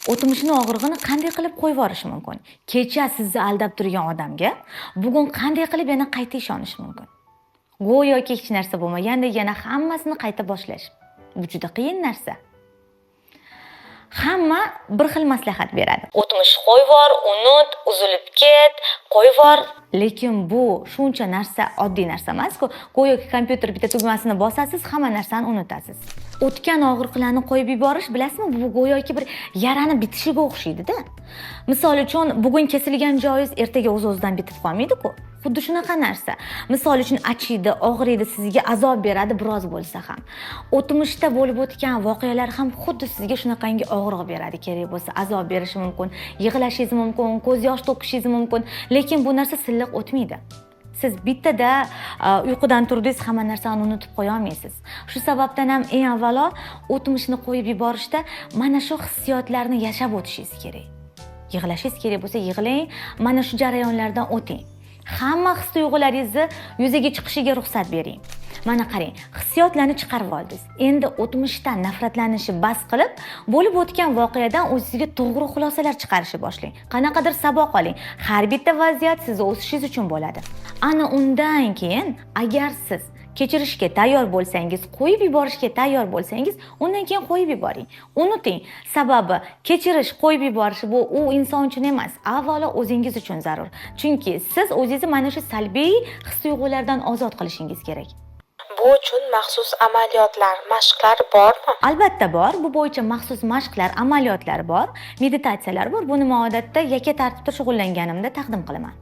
O'tmishini og'rig'ini qanday qilib qo'yib yuborish mumkin? Kecha sizni aldab turgan odamga bugun qanday qilib yana qayta ishonish mumkin? Go'yoki hech narsa bo'lmagandek yana hammasini qayta boshlash. Bu juda qiyin narsa. Hamma bir xil maslahat beradi. O'tmish qo'yvor, unut, uzilib ket, qo'yvor. Lekin bu shuncha narsa oddiy narsa emas-ku. Go'yoki kompyuter bitta tugmasini bosasiz, hamma narsani unutasiz. O'tgan og'riqlarni qo'yib yuborish, bilasizmi, bu go'yoki bir yarani bitishiga o'xshaydi-da. Misol uchun, bugun kesilgan joyingiz ertaga o'z-o'zidan bitib qolmaydi-ku. Xuddi shunaqa narsa. Misol uchun achiydi, og'riydi, sizga azob beradi biroz bo'lsa ham. O'tmishda bo'lib o'tgan voqealar ham xuddi sizga shunaqangi og'riq beradi, kerak bo'lsa azob berishi mumkin, yig'lashingiz mumkin, ko'z yosh to'kishingiz mumkin, lekin bu narsa silliq o'tmaydi. Siz bittada uyqudan turdingiz, hamma narsani unutib qo'ya olmaysiz. Shu sababdan ham eng avvalo o'tmishni qo'yib yuborishda mana shu hissiyotlarni yashab o'tishingiz kerak. Yig'lashingiz kerak bo'lsa yig'lang, mana shu jarayonlardan o'ting. Hamma his-tuyg'ularingizni yuzaga chiqishiga ruxsat bering. Mana qarang, hissiyotlarni chiqarib oldingiz. Endi o'tmishdan nafratlanishni bas qilib, bo'lib o'tgan voqeadan o'zingizga to'g'ri xulosalar chiqarishni boshlang. Qanaqadir saboq oling. Har bitta vaziyat sizni o'sishingiz uchun bo'ladi. Ana undan keyin agar siz kechirishga tayyor bo'lsangiz, qo'yib yuborishga tayyor bo'lsangiz, undan keyin qo'yib yuboring. Unuting, sababi kechirish, qo'yib yuborish bu u inson uchun emas, avvalo o'zingiz uchun zarur. Chunki siz o'zingizni mana shu salbiy his-tuyg'ulardan ozod qilishingiz kerak. Bu uchun maxsus amaliyotlar, mashqlar bormi? Albatta bor. Bu bo'yicha maxsus mashqlar, amaliyotlar bor, meditatsiyalar bor. Buni odatda yakka tartibda shug'ullanganimda taqdim qilaman.